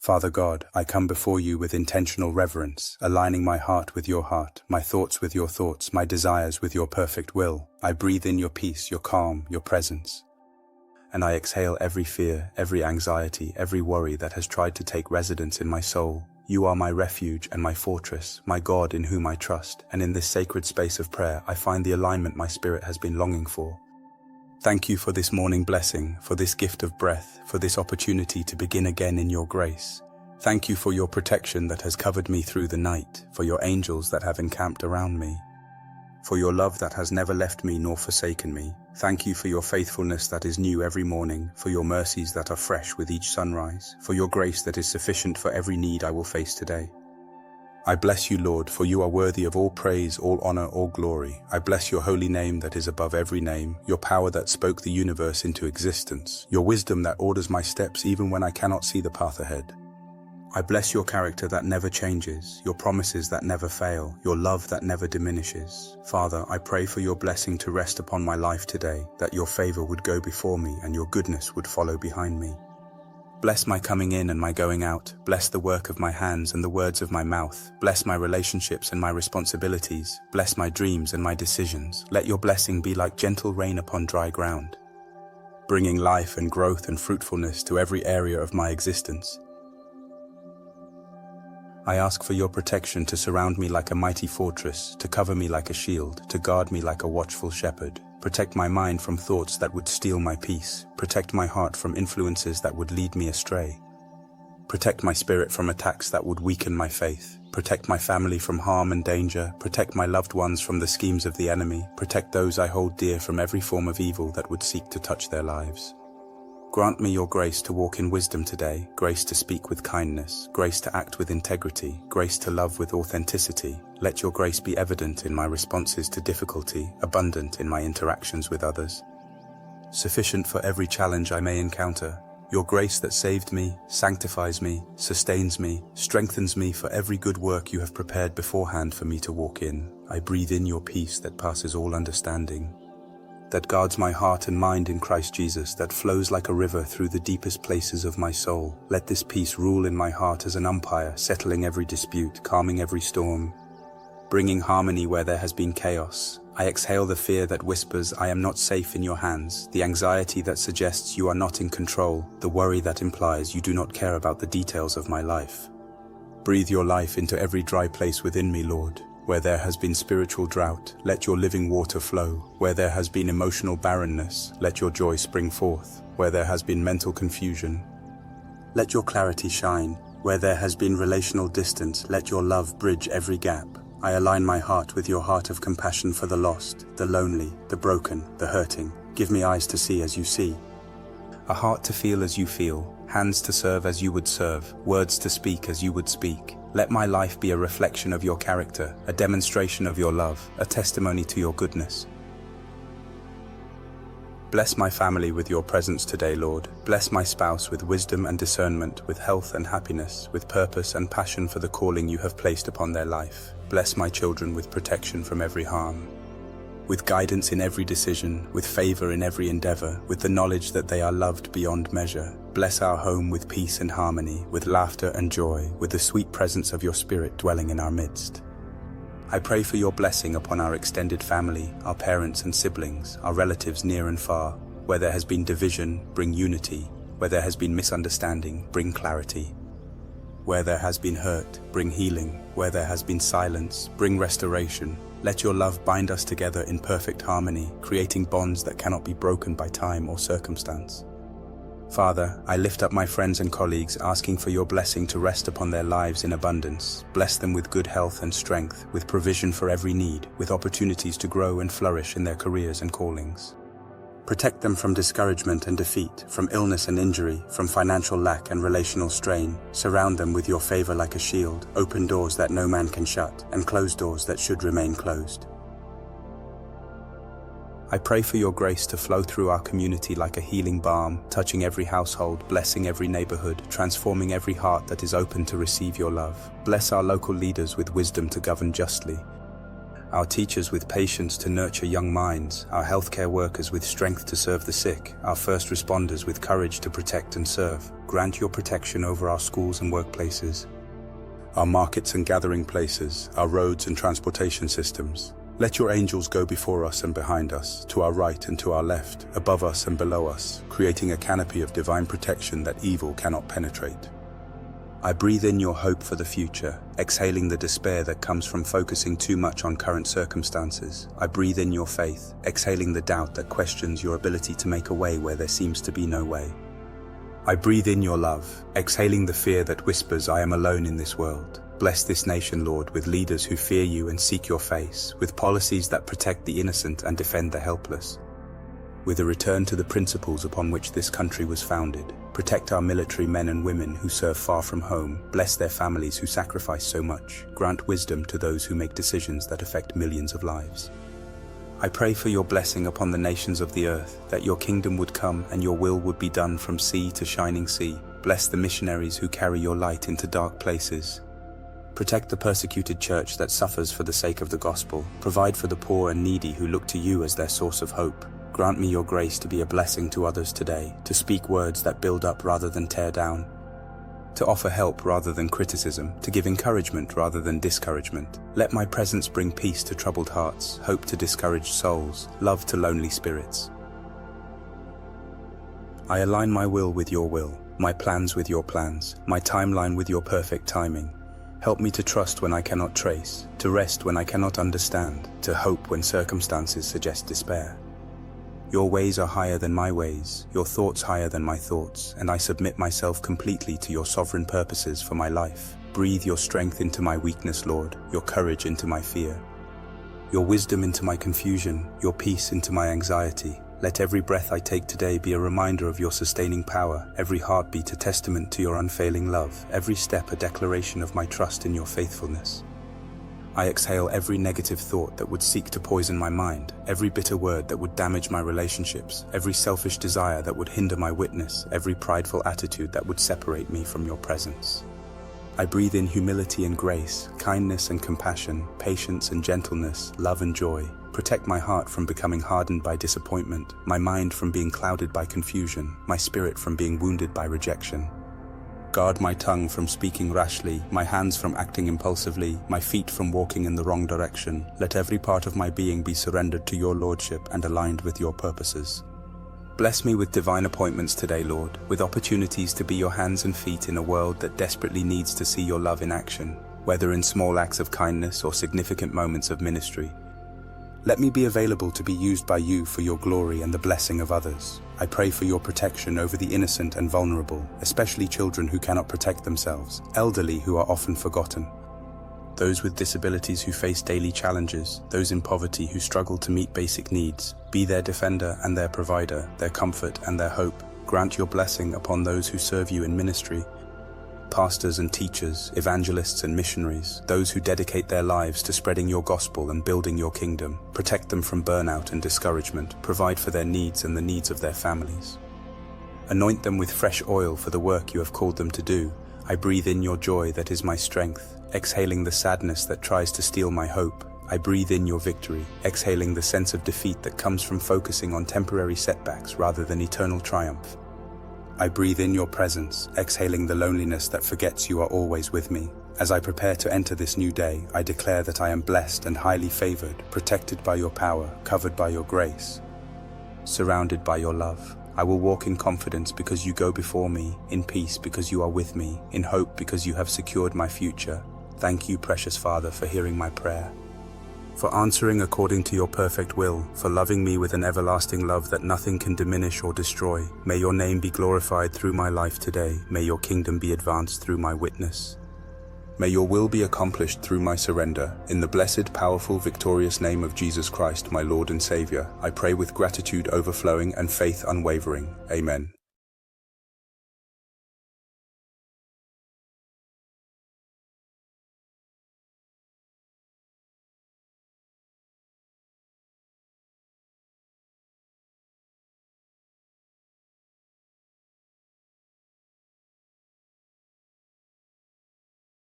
Father God, I come before you with intentional reverence, aligning my heart with your heart, my thoughts with your thoughts, my desires with your perfect will. I breathe in your peace, your calm, your presence. And I exhale every fear, every anxiety, every worry that has tried to take residence in my soul. You are my refuge and my fortress, my God in whom I trust, and in this sacred space of prayer I find the alignment my spirit has been longing for. Thank you for this morning blessing, for this gift of breath, for this opportunity to begin again in your grace. Thank you for your protection that has covered me through the night, for your angels that have encamped around me, for your love that has never left me nor forsaken me. Thank you for your faithfulness that is new every morning, for your mercies that are fresh with each sunrise, for your grace that is sufficient for every need I will face today. I bless you, Lord, for you are worthy of all praise, all honor, all glory. I bless your holy name that is above every name, your power that spoke the universe into existence, your wisdom that orders my steps even when I cannot see the path ahead. I bless your character that never changes, your promises that never fail, your love that never diminishes. Father, I pray for your blessing to rest upon my life today, that your favor would go before me and your goodness would follow behind me. Bless my coming in and my going out. Bless the work of my hands and the words of my mouth. Bless my relationships and my responsibilities. Bless my dreams and my decisions. Let your blessing be like gentle rain upon dry ground, bringing life and growth and fruitfulness to every area of my existence. I ask for your protection to surround me like a mighty fortress, to cover me like a shield, to guard me like a watchful shepherd. Protect my mind from thoughts that would steal my peace. Protect my heart from influences that would lead me astray. Protect my spirit from attacks that would weaken my faith. Protect my family from harm and danger. Protect my loved ones from the schemes of the enemy. Protect those I hold dear from every form of evil that would seek to touch their lives. Grant me your grace to walk in wisdom today, grace to speak with kindness, grace to act with integrity, grace to love with authenticity. Let your grace be evident in my responses to difficulty, abundant in my interactions with others, sufficient for every challenge I may encounter. Your grace that saved me, sanctifies me, sustains me, strengthens me for every good work you have prepared beforehand for me to walk in. I breathe in your peace that passes all understanding, that guards my heart and mind in Christ Jesus, that flows like a river through the deepest places of my soul. Let this peace rule in my heart as an umpire, settling every dispute, calming every storm, bringing harmony where there has been chaos. I exhale the fear that whispers, I am not safe in your hands, the anxiety that suggests you are not in control, the worry that implies you do not care about the details of my life. Breathe your life into every dry place within me, Lord. Where there has been spiritual drought, let your living water flow. Where there has been emotional barrenness, let your joy spring forth. Where there has been mental confusion, let your clarity shine. Where there has been relational distance, let your love bridge every gap. I align my heart with your heart of compassion for the lost, the lonely, the broken, the hurting. Give me eyes to see as you see, a heart to feel as you feel, hands to serve as you would serve, words to speak as you would speak. Let my life be a reflection of your character, a demonstration of your love, a testimony to your goodness. Bless my family with your presence today, Lord. Bless my spouse with wisdom and discernment, with health and happiness, with purpose and passion for the calling you have placed upon their life. Bless my children with protection from every harm, with guidance in every decision, with favor in every endeavor, with the knowledge that they are loved beyond measure. Bless our home with peace and harmony, with laughter and joy, with the sweet presence of your Spirit dwelling in our midst. I pray for your blessing upon our extended family, our parents and siblings, our relatives near and far. Where there has been division, bring unity. Where there has been misunderstanding, bring clarity. Where there has been hurt, bring healing. Where there has been silence, bring restoration. Let your love bind us together in perfect harmony, creating bonds that cannot be broken by time or circumstance. Father, I lift up my friends and colleagues, asking for your blessing to rest upon their lives in abundance. Bless them with good health and strength, with provision for every need, with opportunities to grow and flourish in their careers and callings. Protect them from discouragement and defeat, from illness and injury, from financial lack and relational strain. Surround them with your favor like a shield. Open doors that no man can shut, and close doors that should remain closed. I pray for your grace to flow through our community like a healing balm, touching every household, blessing every neighborhood, transforming every heart that is open to receive your love. Bless our local leaders with wisdom to govern justly. our teachers with patience to nurture young minds, our healthcare workers with strength to serve the sick, our first responders with courage to protect and serve. Grant your protection over our schools and workplaces, our markets and gathering places, our roads and transportation systems. Let your angels go before us and behind us, to our right and to our left, above us and below us, creating a canopy of divine protection that evil cannot penetrate. I breathe in your hope for the future, exhaling the despair that comes from focusing too much on current circumstances. I breathe in your faith, exhaling the doubt that questions your ability to make a way where there seems to be no way. I breathe in your love, exhaling the fear that whispers, I am alone in this world. Bless this nation, Lord, with leaders who fear you and seek your face, with policies that protect the innocent and defend the helpless. With a return to the principles upon which this country was founded, protect our military men and women who serve far from home, bless their families who sacrifice so much, grant wisdom to those who make decisions that affect millions of lives. I pray for your blessing upon the nations of the earth, that your kingdom would come and your will would be done from sea to shining sea. Bless the missionaries who carry your light into dark places. Protect the persecuted church that suffers for the sake of the gospel. Provide for the poor and needy who look to you as their source of hope. Grant me your grace to be a blessing to others today, to speak words that build up rather than tear down, to offer help rather than criticism, to give encouragement rather than discouragement. Let my presence bring peace to troubled hearts, hope to discouraged souls, love to lonely spirits. I align my will with your will, my plans with your plans, my timeline with your perfect timing. Help me to trust when I cannot trace, to rest when I cannot understand, to hope when circumstances suggest despair. Your ways are higher than my ways, your thoughts higher than my thoughts, and I submit myself completely to your sovereign purposes for my life. Breathe your strength into my weakness, Lord, your courage into my fear, your wisdom into my confusion, your peace into my anxiety. Let every breath I take today be a reminder of your sustaining power, every heartbeat a testament to your unfailing love, every step a declaration of my trust in your faithfulness. I exhale every negative thought that would seek to poison my mind, every bitter word that would damage my relationships, every selfish desire that would hinder my witness, every prideful attitude that would separate me from your presence. I breathe in humility and grace, kindness and compassion, patience and gentleness, love and joy. Protect my heart from becoming hardened by disappointment, my mind from being clouded by confusion, my spirit from being wounded by rejection. Guard my tongue from speaking rashly, my hands from acting impulsively, my feet from walking in the wrong direction. Let every part of my being be surrendered to your lordship and aligned with your purposes. Bless me with divine appointments today, Lord, with opportunities to be your hands and feet in a world that desperately needs to see your love in action, whether in small acts of kindness or significant moments of ministry. Let me be available to be used by you for your glory and the blessing of others. I pray for your protection over the innocent and vulnerable, especially children who cannot protect themselves, elderly who are often forgotten, those with disabilities who face daily challenges, those in poverty who struggle to meet basic needs. Be their defender and their provider, their comfort and their hope. Grant your blessing upon those who serve you in ministry, pastors and teachers, evangelists and missionaries, those who dedicate their lives to spreading your gospel and building your kingdom. Protect them from burnout and discouragement. Provide for their needs and the needs of their families. Anoint them with fresh oil for the work you have called them to do. I breathe in your joy that is my strength, exhaling the sadness that tries to steal my hope. I breathe in your victory, exhaling the sense of defeat that comes from focusing on temporary setbacks rather than eternal triumph. I breathe in your presence, exhaling the loneliness that forgets you are always with me. As I prepare to enter this new day, I declare that I am blessed and highly favored, protected by your power, covered by your grace, surrounded by your love. I will walk in confidence because you go before me, in peace because you are with me, in hope because you have secured my future. Thank you, precious Father, for hearing my prayer, for answering according to your perfect will, for loving me with an everlasting love that nothing can diminish or destroy. May your name be glorified through my life today. May your kingdom be advanced through my witness. May your will be accomplished through my surrender. In the blessed, powerful, victorious name of Jesus Christ, my Lord and Savior, I pray with gratitude overflowing and faith unwavering. Amen.